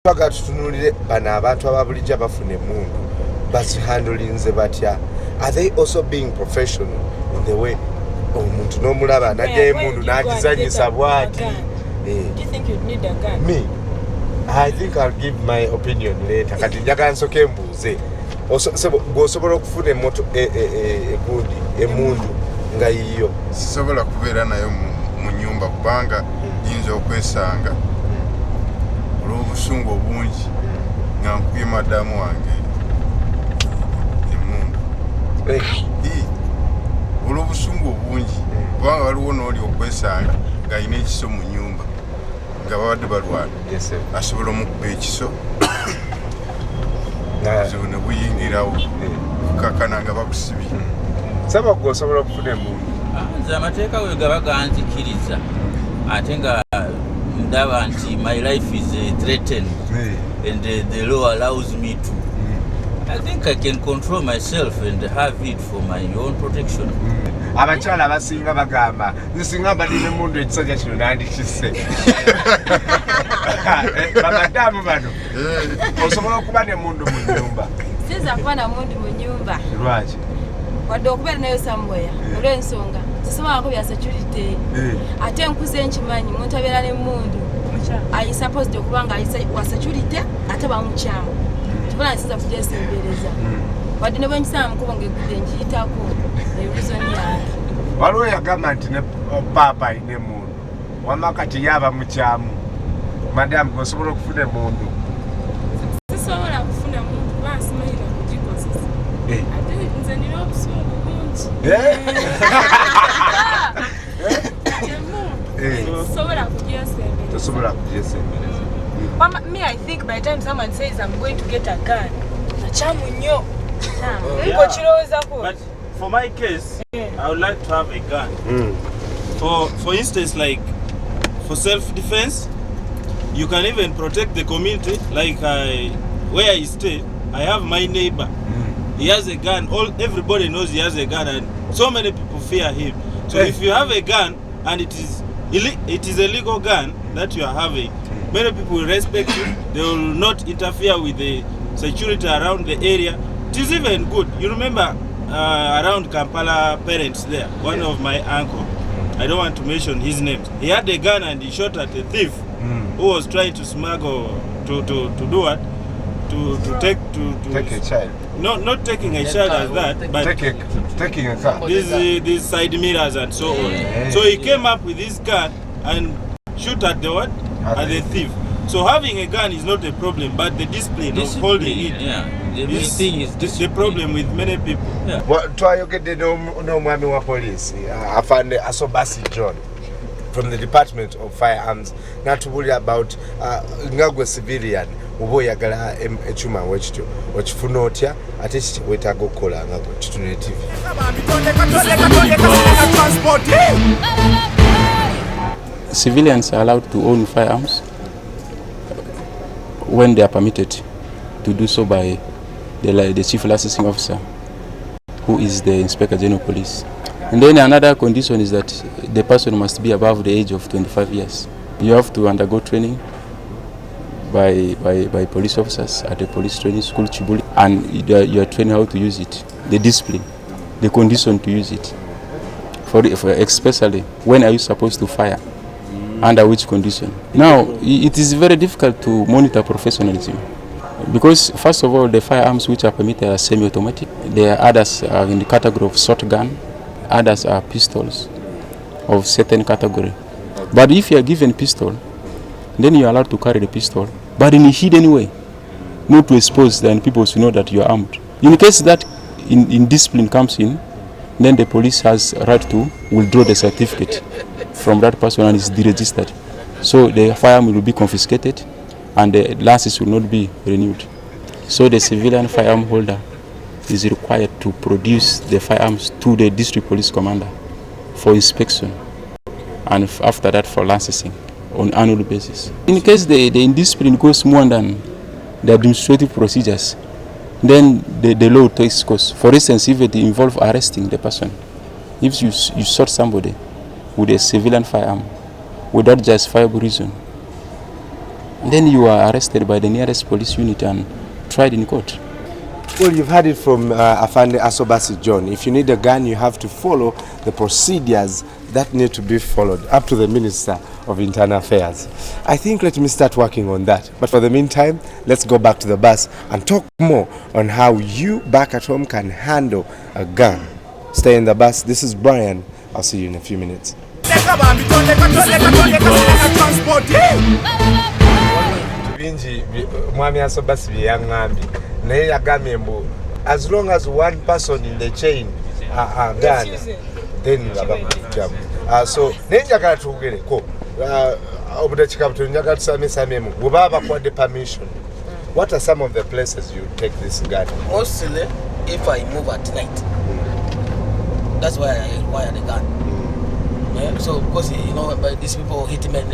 Paka tutunulire bana abantu ababulijja bafune mundu basi handlinze batya. Are they also being professional in the way omuntu n'omulaba najja mundu n'agizanyisa bwati? Do you think you'd need a gun? Me, I think I'll give my opinion later. Kati njaga nsoke mbuuze gwosobola okufuna emoto egundi emundu nga yiyo sisobola kubeera nayo mu nyumba kubanga yinza okwesanga olw'obusungu obungi nga nkubye madamu wange emundu olw'obusungu obungi kubanga waliwo n'oli okwesanga ng'alina ekiso mu nyumba nga babadde balwana asobola omukuba ekiso obuzibu ne buyingirawo kukakana nga bakusibye. Saba gwosobola okufuna emundu? Nze amateeka we gaba ganzikiriza ate nga ndaba nti my life is threatened and the law allows me to. I think I can control myself and have it for my own protection. Abakyala abasinga bagamba nsinga balina mundu ekisajja kino nandikise. Bagadamu bano osobola okuba ne mundu mu nyumba? Sinza kuba na mundu mu nyumba. Lwaki? Wadde okubeera nayo somewhere olw'ensonga sisobolaako bya security ate nkuze nkimanyi omuntu abeera ne mundu ayi supposed okuba nga wa security ate bamukyamu tubona nsinza kugyesembereza wadde ne bwe nkisanga mukubo ng'egudde nkiyitako ebizoni yange. Waliwo yagamba nti ne paapa ayina emundu wamma kati yaba mukyamu. Madamu gwosobola okufuna emundu? Sisobola kufuna mundu kuba simanyi nakugikozesa ate nze nina obusungu bungi sisobola kugyesembereza. Tosobola kugyesembereza. Me, I think by the time someone says I'm going to get a gun, nakyamu nnyo. But for my case, I would like to have a gun. For instance, like for self-defense, you can even protect the community. Like where I stay, I have my neighbor. He has a gun. Everybody knows he has a gun, and so many people fear him. So if you have a gun and it is a legal gun that you are having, many people will respect you. They will not interfere with the security around the area. It is even good. You remember around Kampala parents there, one of my uncle, I don't want to mention his name, he had a gun and he shot at a thief who was trying to smuggle, to do what? To take a child. No, not taking a child as that, but taking a car. These side mirrors and so on. So he came up with his gun and shoot at the what? At the thief. So having a gun is not a problem, but the discipline of holding it is the problem with many people. Twayogedde n'omwami wa police afande Asobasi John from the Department of Firearms natubulira about ngagwe civilian oba oyagala ekyuma wekityo okifuna otya ate kiki weetaaga okukola ngagwe kitunule TV. Civilians are allowed to own firearms when they are permitted to do so by the chief licensing officer, who is the Inspector General Police. And then another condition is that the person must be above the age of 25 years. You have to undergo training by police officers at the police training school, Chibuli, and you are trained how to use it, the discipline, the condition to use it. For especially, when are you supposed to fire? Under which condition? Now, it is very difficult to monitor professionalism because, first of all, the firearms which are permitted are semi-automatic. There are others in the category of shotgun, others are pistols of certain category. But if you are given pistol, then you are allowed to carry the pistol, but in a hidden way, not to expose, then people should know that you are armed. In case that in discipline comes in, then the police has a right to withdraw the certificate from that person and is deregistered. So the firearm will be confiscated and the license will not be renewed. So the civilian firearm holder is required to produce the firearms to the district police commander for inspection and after that for licensing on annual basis. In case the indiscipline goes more than the administrative procedures, then the law takes course. For instance, if it involves arresting the person, if you shot somebody with a civilian firearm without justifiable reason, then you are arrested by the nearest police unit and tried in court. Well, you've heard it from Afande Asobasi John. If you need a gun, you have to follow the procedures that need to be followed, up to the Minister of Internal Affairs. I think let me start working on that. But for the meantime, let's go back to the bus and talk more on how you back at home can handle a gun. Stay in the bus. This is Brian. I'll see you in a few minutes. As long as one person in the chain gun, then you have so nenjagala tugere ko obudachika butunyaga tusamemu ubaba kwa the permission. What are some of the places you take this gun? Mostly if I move at night. That's why I require the gun. Yeah, so because you know these people hitmen,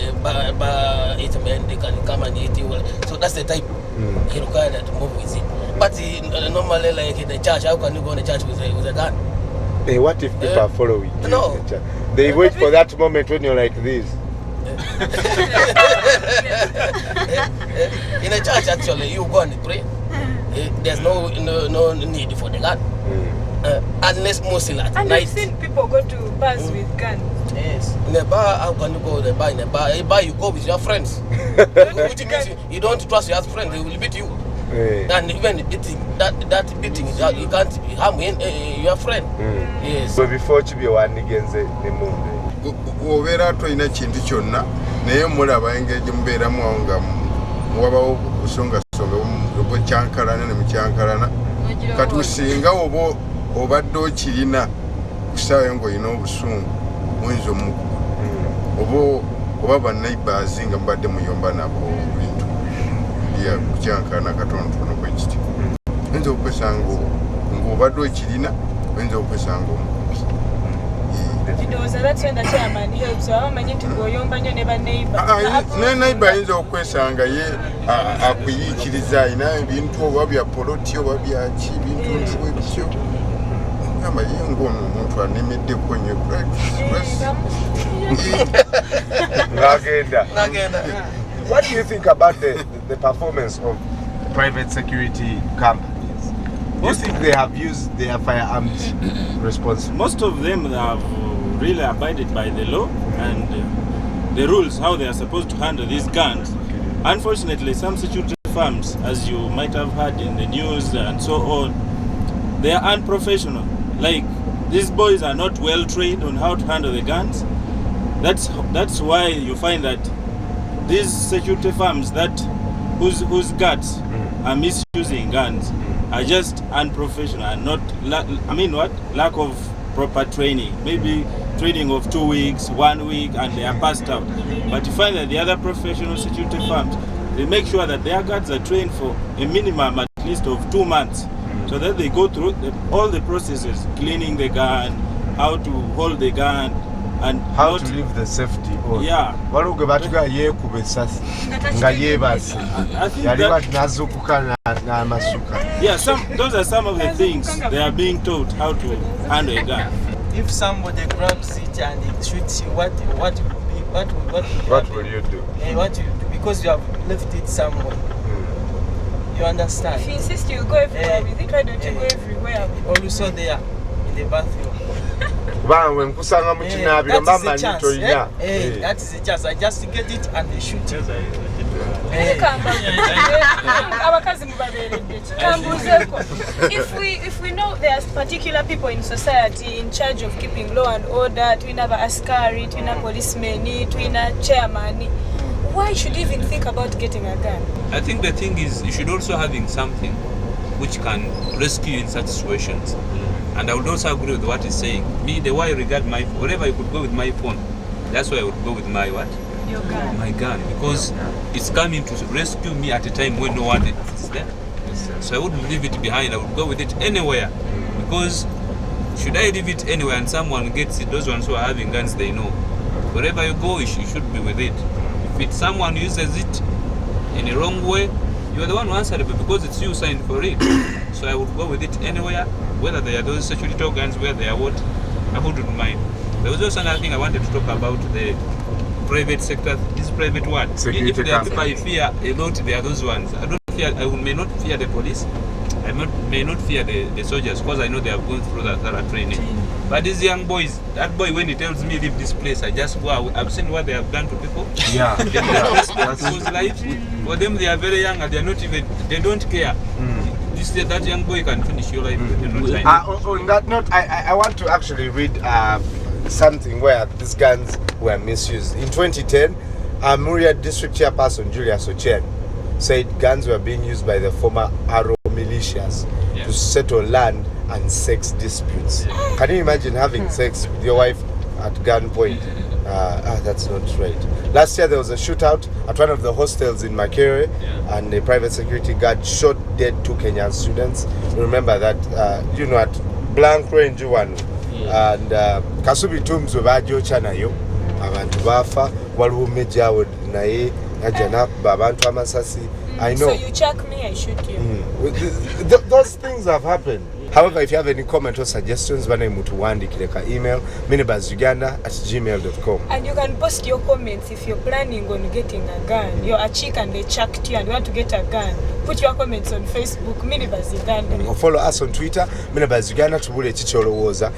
hitmen, they can come and hit you. So that's the type he required to move with it. But normally, like in the church, how can you go in the church with a gun? Hey, what if people are following you? No. In the they wait for that moment when you're like this. In a church, actually, you go and pray. There's no need for the gun. Unless mostly at and night. I've seen people go to bars with guns. Yes. In a bar, how can you go to the bar? In a bar, you go with your friends. Which means you don't trust your friends, they will beat you. And even beating, that beating, you can't harm your friend. Yes. So before you be one against the moon. Overa to ina chintu chonna naye mulaba engeri mubeeramu nga wabawo busonga obo kyankalana ne mukyankalana kati usinga obadde okirina kusaawe ng'olina obusungu muyinza omukugu oba banneighbours nga mubadde muyomba nabo bintu bya kukyankalana katonotono bwekiti oyinza okwesanga ng'obadde okirina oyinza okwesanga omukubi. That's when the chairman helps. So I'm going to go yomba nyo neba neighbor. Neighbor ayinza okwesanga ye akuyiikiriza ina ebintu oba bya poloti oba bya ki bintu ebyo ngamba ye ng'ono omuntu anemeddeko nnyo Ngagenda. What do you think about the performance of private security companies? Do you think they have used their firearms responsibly? Most of them have really abided by the law and the rules, how they are supposed to handle these guns. Unfortunately, some security firms, as you might have heard in the news and so on, they are unprofessional. Like, these boys are not well trained on how to handle the guns. That's why you find that these security firms whose guards are misusing guns are just unprofessional and not lack of proper training. Maybe training of 2 weeks, 1 week, and they are passed out. But you find that the other professional security firms, they make sure that their guards are trained for a minimum at least of 2 months, so that they go through all the processes, cleaning the gun, how to hold the gun, and how to leave the safety on. Yeah. I think those are some of the things they are being taught how to handle a gun. If somebody grabs it and it shoots you, what will you do? What you do, because you have left it somewhere. You understand? If you insist you go everywhere with it, why don't you go everywhere? Also there, in the bathroom. That is a chance. I just get it and they shoot you. If we know there's particular people in society in charge of keeping law and order, we have askari, we have policemen, we have chairman, why should you even think about getting a gun? I think the thing is you should also having something which can rescue you in such situations. And I would also agree with what he's saying. Me, the way I regard my, wherever I could go with my phone, that's why I would go with my what? Your gun. My gun, because it's coming to rescue me at a time when no one is there. So I wouldn't leave it behind. I would go with it anywhere, because should I leave it anywhere and someone gets it, those ones who are having guns, they know. Wherever you go, you should be with it. If someone uses it in a wrong way, you're the one who answered it, because it's you signed for it. So I would go with it anywhere, whether they are those security organs, where they are what, I wouldn't mind. There was also another thing I wanted to talk about, the private sector, this private one. Security If there are company. people I fear a lot, they are those ones. I may not fear the police. I may not fear the soldiers because I know they have gone through that thorough training. But these young boys, that boy when he tells me leave this place, I just go. I've seen what they have done to people. Yeah. They have people's lives. For them, they are very young and they are not even. They don't care. That young boy can finish your life in no time. On that note, I want to actually read something where these guns were misused. In 2010, Muria District Chairperson Julius Ochen said guns were being used by the former Aro militias to settle land and sex disputes. Can you imagine having sex with your wife at gunpoint? That's not right. Last year there was a shootout at one of the hostels in Makerere, and a private security guard shot dead 2 Kenyan students. Remember that, at Blank Range one. And Kasubi Tumzo bajocha nayo abantu bafa waliwo mejawo naye najana babantu amasasi. I know. So you check me, I shoot you. Those things have happened. However, if you have any comment or suggestions, bana mutuwandi kileka email minibuzuganda@gmail.com. And you can post your comments if you're planning on getting a gun. You're a chick and they chucked you and you want to get a gun. Put your comments on Facebook, Minibuzz Uganda. Or follow us on Twitter, Minibuzz Uganda, tubule chicholowoza.